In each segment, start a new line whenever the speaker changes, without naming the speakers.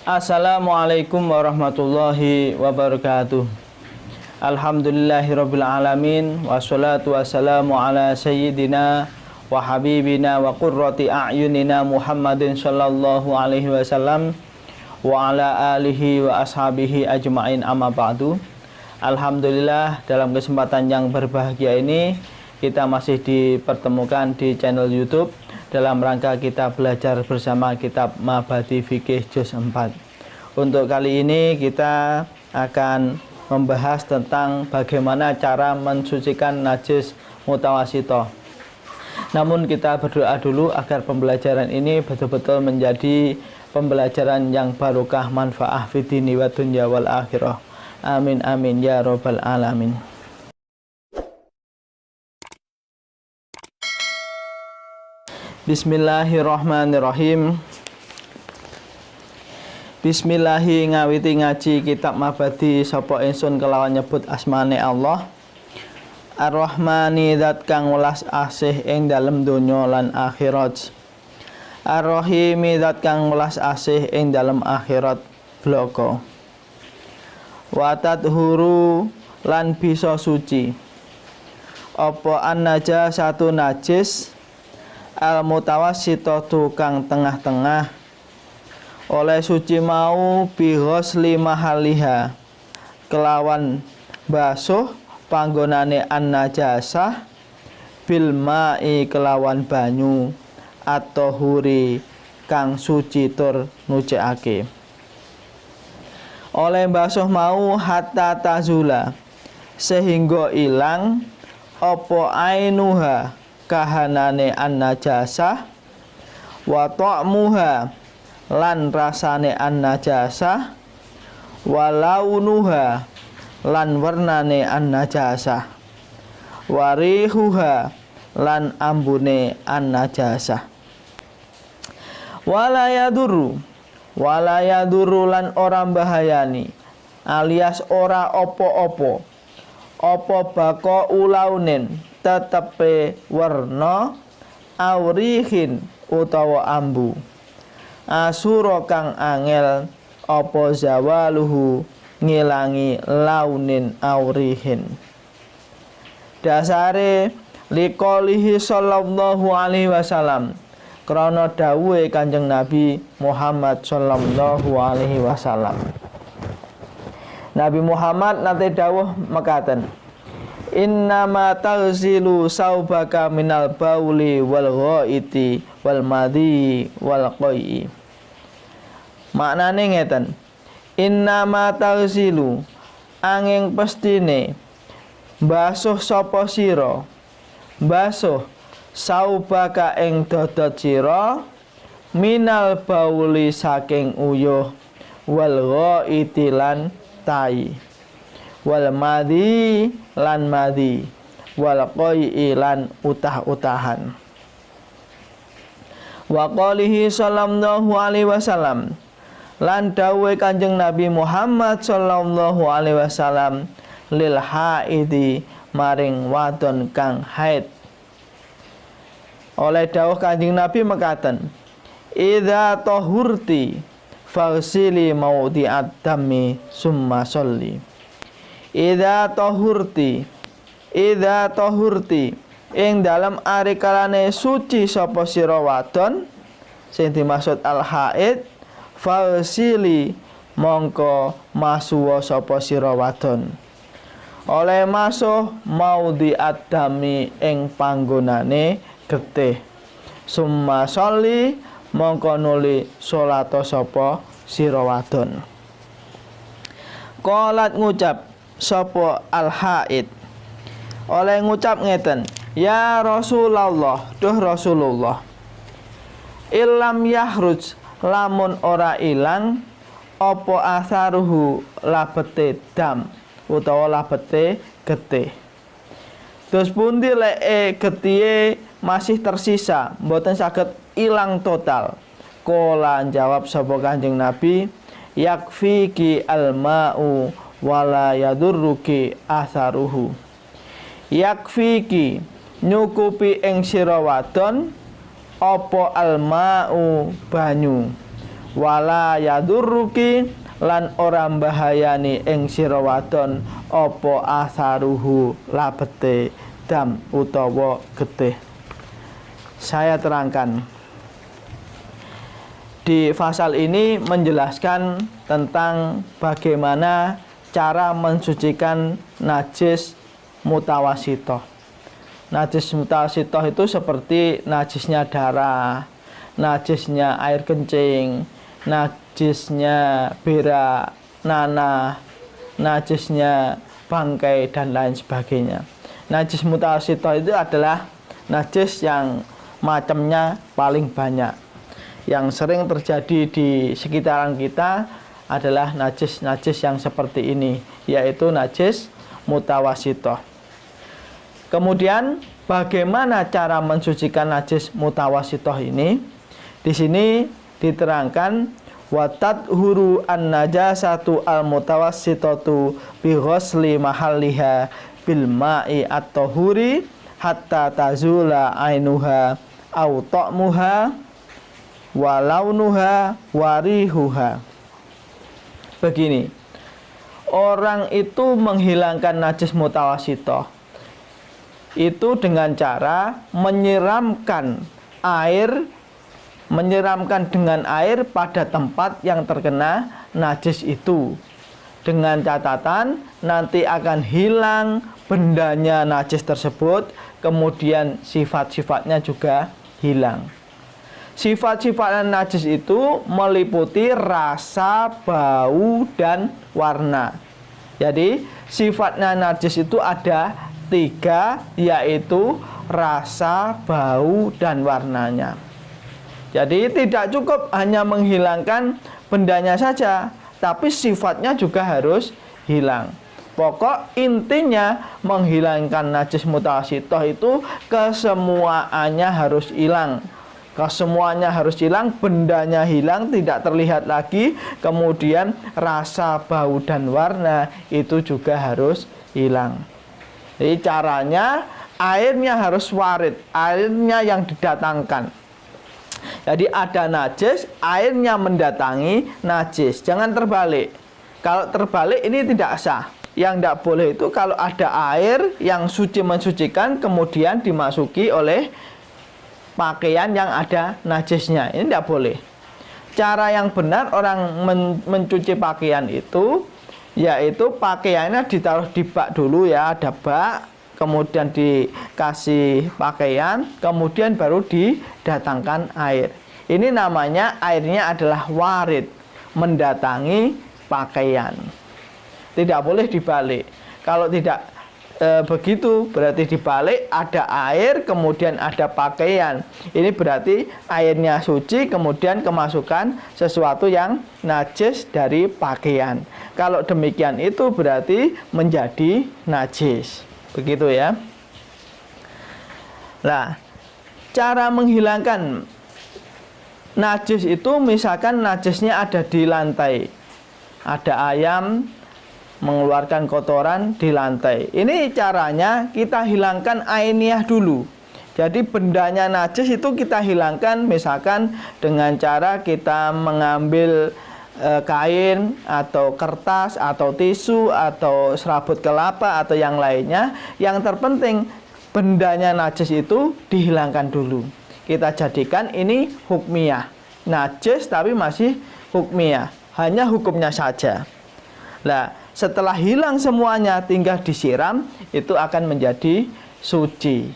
Assalamualaikum warahmatullahi wabarakatuh. Alhamdulillahirabbil alamin wassalatu wassalamu ala sayyidina wa habibina wa qurrati a'yunina Muhammadin sallallahu alaihi wasallam wa ala alihi wa ashabihi ajma'in, amma ba'du. Alhamdulillah, dalam kesempatan yang berbahagia ini kita masih dipertemukan di channel YouTube dalam rangka kita belajar bersama kitab Mabadi Fikih Juz 4. Untuk kali ini kita akan membahas tentang bagaimana cara mensucikan najis mutawasito. Namun kita berdoa dulu agar pembelajaran ini betul-betul menjadi pembelajaran yang barokah, manfaah fid-dini wa dunya wal akhirah. Amin amin ya rabbal alamin. Bismillahirrahmanirrahim. Bismillahi ngawiti ngaji kitab Mabadi sapa ingsun kelawan nyebut asmane Allah. Ar-Rahmani zat kang welas asih ing dalem donya lan akhirat. Ar-Rahimi zat kang welas asih ing dalem akhirat bloko. Wa tadhuru lan bisa suci apa an-najasatu najis al-mutawassitatu kang tengah-tengah oleh suci mau bighusli mahaliha kelawan basuh panggonane an-najasah bil ma'i kelawan banyu atau huri kang suci tur nucekake. Oleh basuh mau hatta tazula sehingga ilang apa ainuha kahanane an-najasah wa ta'muha lan rasane an-najasah wa launuha lan warnane an-najasah wa rihuha lan ambune an-najasah. Wala yadurru lan ora bahayani alias ora opo-opo apa bako ulaunin tetepe warna aurihin utawa ambu asura kang angel apa zawaluhu ngilangi launin aurihin. Dasare liqolihi sallallahu alaihi wasallam krana dawuhe Kanjeng Nabi Muhammad sallallahu alaihi wasallam. Nabi Muhammad nate dawuh mekaten, innama taghsilu saubaka minal bauli wal ghaiti wal madhi wal qai. Maknane ngeten, innama taghsilu angin pestine basuh sapa sira, basuh saubaka ing dodot sira minal bauli saking uyuh wal ghaiti lan tai wal madhi lan madhi wal qai lan utah-utahan. Wa qalihi sallallahu alaihi wasallam lan dawuhe Kanjeng Nabi Muhammad sallallahu alaihi wasallam lil haidi maring wadon kang haid. Oleh dawuh Kanjeng Nabi mekaten, idza tahurti faghsili maudhi'ad dami summa sholli. Idza tahurti ing dalam ari kalane suci sapa sira wadon sing dimaksud al haid, faghsili mongko masuwa sapa sira wadon oleh masuh maudhi'ad dami ing panggonane getih, summa sholli mongko nuli salat sapa sira wadon. Qalat ngucap sapa al-haid oleh ngucap ngeten, ya Rasulullah, duh Rasulullah, illam yahruj lamun ora ilang apa asaruhu labete dam utawa labete getih. Terus pundi lek getihe masih tersisa mboten saged ilang total. Qala jawab sapa Kanjeng Nabi, yakfiki al-ma'u wala yadurruki atharuhu. Yakfiki nyukupi ing sira wadon apa al-ma'u banyu wala yadurruki lan ora mbahayani ing sira wadon apa asaruhu labete dam utawa getih. Saya terangkan. Di pasal ini menjelaskan tentang bagaimana cara mensucikan najis mutawasitoh. Najis mutawasitoh itu seperti najisnya darah, najisnya air kencing, najisnya berak, nanah, najisnya bangkai, dan lain sebagainya. Najis mutawasitoh itu adalah najis yang macamnya paling banyak. Yang sering terjadi di sekitaran kita adalah najis-najis yang seperti ini, yaitu najis mutawasitoh. Kemudian bagaimana cara mensucikan najis mutawasitoh ini? Di sini diterangkan watat huru an najasatu al mutawassitatu bi ghusli mahalliha bil ma'i at-tahuri hatta tazula ainuha au ta'muha wa launuha wa rihuha. Begini, orang itu menghilangkan najis mutawasitoh itu dengan cara menyiramkan dengan air pada tempat yang terkena najis itu, dengan catatan nanti akan hilang bendanya najis tersebut, kemudian sifat-sifatnya juga hilang. Sifat-sifat najis itu meliputi rasa, bau, dan warna. Jadi sifatnya najis itu ada 3, yaitu rasa, bau, dan warnanya. Jadi tidak cukup hanya menghilangkan bendanya saja, tapi sifatnya juga harus hilang. Pokok intinya menghilangkan najis mutawasitoh itu kesemuaannya harus hilang. Kesemuanya harus hilang, bendanya hilang, tidak terlihat lagi. Kemudian rasa, bau, dan warna itu juga harus hilang. Jadi caranya airnya harus warid, airnya yang didatangkan. Jadi ada najis, airnya mendatangi najis. Jangan terbalik. Kalau terbalik ini tidak sah. Yang tidak boleh itu kalau ada air yang suci mensucikan kemudian dimasuki oleh pakaian yang ada najisnya. Ini tidak boleh. Cara yang benar orang mencuci pakaian itu, yaitu pakaiannya ditaruh di bak dulu ya, ada bak, kemudian dikasih pakaian, kemudian baru didatangkan air. Ini namanya airnya adalah warid, mendatangi pakaian. Tidak boleh dibalik. Kalau tidak begitu berarti dibalik, ada air kemudian ada pakaian. Ini berarti airnya suci kemudian kemasukan sesuatu yang najis dari pakaian. Kalau demikian itu berarti menjadi najis. Begitu ya. Nah, cara menghilangkan najis itu misalkan najisnya ada di lantai. Ada ayam mengeluarkan kotoran di lantai. Ini caranya kita hilangkan ainiyah dulu. Jadi bendanya najis itu kita hilangkan misalkan dengan cara kita mengambil kain atau kertas atau tisu atau serabut kelapa atau yang lainnya. Yang terpenting bendanya najis itu dihilangkan dulu. Kita jadikan ini hukmiyah. Najis tapi masih hukmiyah, hanya hukumnya saja. Nah, setelah hilang semuanya tinggal disiram, itu akan menjadi suci.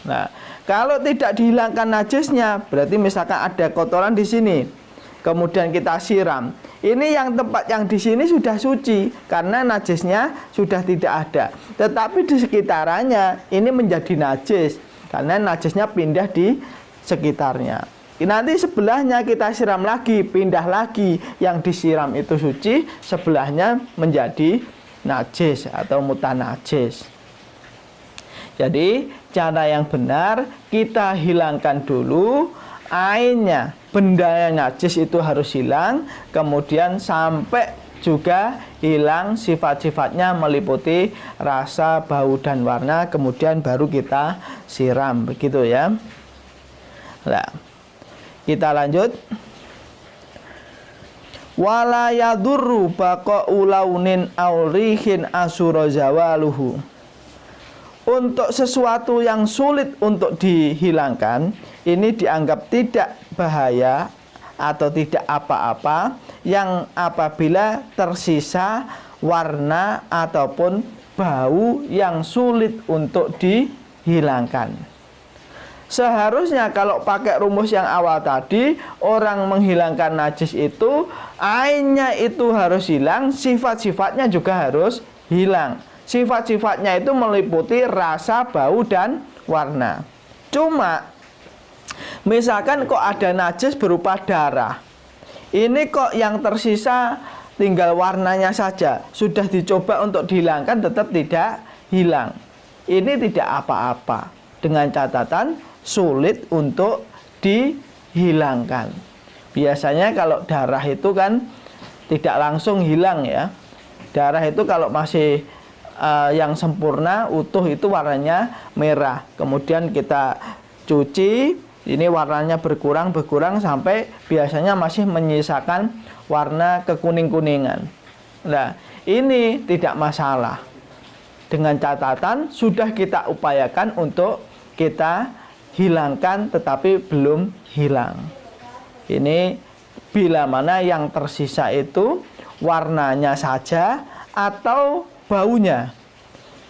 Nah, kalau tidak dihilangkan najisnya, berarti misalkan ada kotoran di sini, kemudian kita siram. Ini yang tempat yang di sini sudah suci karena najisnya sudah tidak ada. Tetapi di sekitarannya ini menjadi najis karena najisnya pindah di sekitarnya. Nanti sebelahnya kita siram lagi, pindah lagi, yang disiram itu suci, sebelahnya menjadi najis atau mutanajis. Jadi cara yang benar kita hilangkan dulu ainnya, benda yang najis itu harus hilang, kemudian sampai juga hilang sifat-sifatnya meliputi rasa, bau, dan warna, kemudian baru kita siram, begitu ya. Nah, kita lanjut. wala yadurru baqa'u launin aw rihin asura zawaluhu. Untuk sesuatu yang sulit untuk dihilangkan, ini dianggap tidak bahaya atau tidak apa-apa yang apabila tersisa warna ataupun bau yang sulit untuk dihilangkan. Seharusnya kalau pakai rumus yang awal tadi, orang menghilangkan najis itu ainnya itu harus hilang, sifat-sifatnya juga harus hilang. Sifat-sifatnya itu meliputi rasa, bau, dan warna. Cuma misalkan kok ada najis berupa darah, ini kok yang tersisa tinggal warnanya saja, sudah dicoba untuk dihilangkan tetap tidak hilang. Ini tidak apa-apa, dengan catatan sulit untuk dihilangkan. Biasanya kalau darah itu kan tidak langsung hilang ya. Darah itu kalau masih yang sempurna, utuh, itu warnanya merah. Kemudian kita cuci, ini warnanya berkurang sampai biasanya masih menyisakan warna kekuning-kuningan. Nah, ini tidak masalah. Dengan catatan sudah kita upayakan untuk kita hilangkan tetapi belum hilang. Ini bila mana yang tersisa itu warnanya saja atau baunya.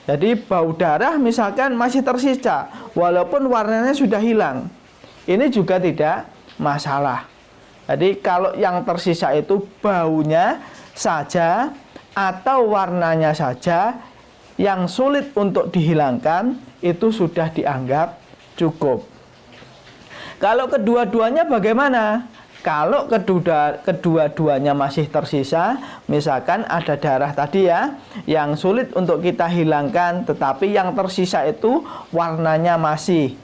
Jadi bau darah misalkan masih tersisa walaupun warnanya sudah hilang, ini juga tidak masalah. Jadi kalau yang tersisa itu baunya saja atau warnanya saja yang sulit untuk dihilangkan, itu sudah dianggap cukup. Kalau kedua-duanya bagaimana? Kalau kedua-duanya masih tersisa, misalkan ada darah tadi ya, yang sulit untuk kita hilangkan, tetapi yang tersisa itu warnanya masih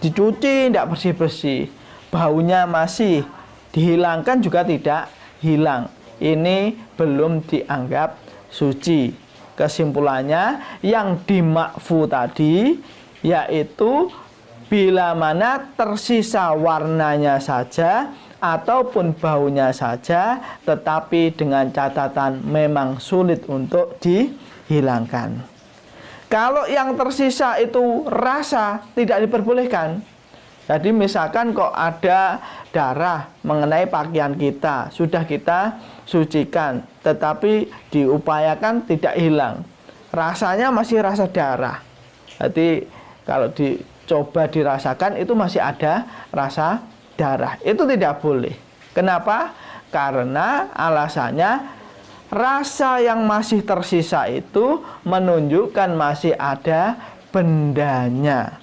dicuci tidak bersih-bersih, baunya masih dihilangkan juga tidak hilang, ini belum dianggap suci. Kesimpulannya yang dimakfu tadi yaitu bila mana tersisa warnanya saja ataupun baunya saja, tetapi dengan catatan memang sulit untuk dihilangkan. Kalau yang tersisa itu rasa, tidak diperbolehkan. Jadi misalkan kok ada darah mengenai pakaian kita, sudah kita sucikan, tetapi diupayakan tidak hilang, rasanya masih rasa darah. Jadi kalau dicoba dirasakan itu masih ada rasa darah, itu tidak boleh. Kenapa? Karena alasannya rasa yang masih tersisa itu menunjukkan masih ada bendanya.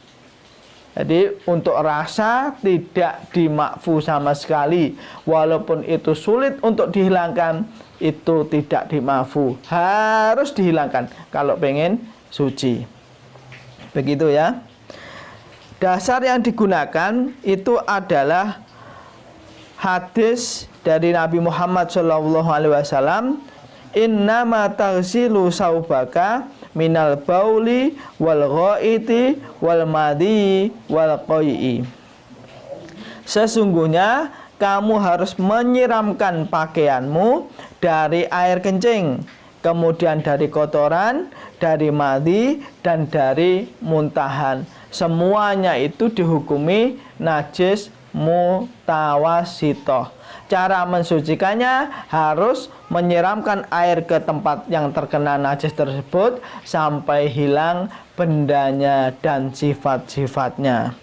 Jadi untuk rasa tidak dimakfu sama sekali, walaupun itu sulit untuk dihilangkan, itu tidak dimakfu, harus dihilangkan kalau pengen suci. Begitu ya. Dasar yang digunakan itu adalah hadis dari Nabi Muhammad SAW, innama taghsilu saubaka minal bauli wal ghaiti wal madi wal qai'i. Sesungguhnya kamu harus menyiramkan pakaianmu dari air kencing, kemudian dari kotoran, dari madi, dan dari muntahan. Semuanya itu dihukumi najis mutawasitoh. Cara mensucikannya harus menyiramkan air ke tempat yang terkena najis tersebut sampai hilang bendanya dan sifat-sifatnya.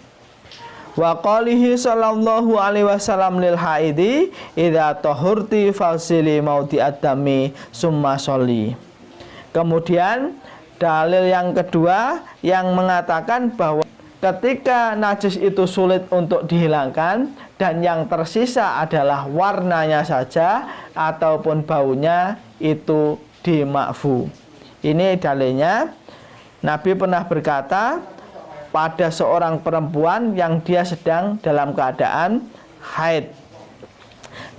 Wa qalihi sallallahu alaihi wasallam lil haidi idza tahurti fasili mauti adami summa sholli. Kemudian dalil yang kedua yang mengatakan bahwa ketika najis itu sulit untuk dihilangkan dan yang tersisa adalah warnanya saja ataupun baunya, itu dimakfu. Ini dalilnya. Nabi pernah berkata pada seorang perempuan yang dia sedang dalam keadaan haid.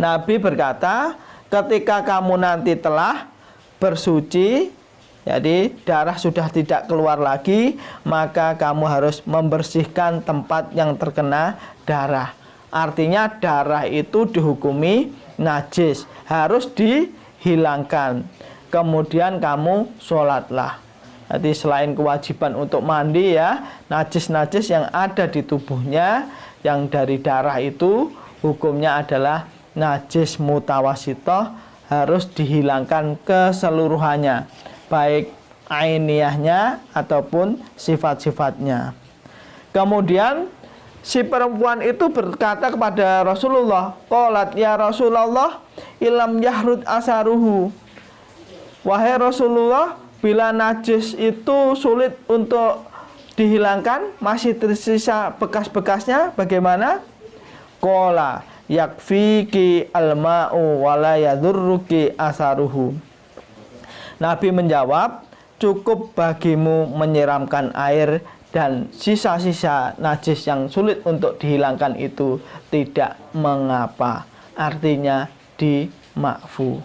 Nabi berkata, ketika kamu nanti telah bersuci, jadi darah sudah tidak keluar lagi, maka kamu harus membersihkan tempat yang terkena darah. Artinya darah itu dihukumi najis, harus dihilangkan. Kemudian kamu sholatlah. Jadi selain kewajiban untuk mandi ya, najis-najis yang ada di tubuhnya yang dari darah itu hukumnya adalah najis mutawasitoh, harus dihilangkan keseluruhannya, baik ainiyahnya ataupun sifat-sifatnya. Kemudian si perempuan itu berkata kepada Rasulullah, qalat ya Rasulullah ilam yahrud asaruhu. Wahai Rasulullah, bila najis itu sulit untuk dihilangkan, masih tersisa bekas-bekasnya, bagaimana? Qala yakfiki alma'u wala yadurruki asaruhu. Nabi menjawab, cukup bagimu menyiramkan air dan sisa-sisa najis yang sulit untuk dihilangkan itu tidak mengapa. Artinya dimakfu.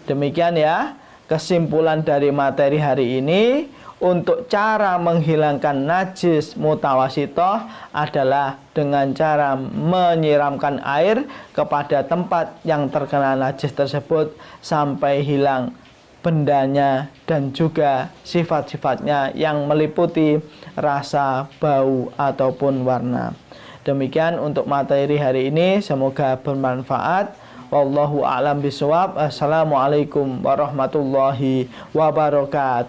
Demikian ya kesimpulan dari materi hari ini. Untuk cara menghilangkan najis mutawasitoh adalah dengan cara menyiramkan air kepada tempat yang terkena najis tersebut sampai hilang bendanya dan juga sifat-sifatnya yang meliputi rasa, bau, ataupun warna. Demikian untuk materi hari ini, semoga bermanfaat. Wallahu a'lam bishawab. Assalamualaikum warahmatullahi wabarakatuh.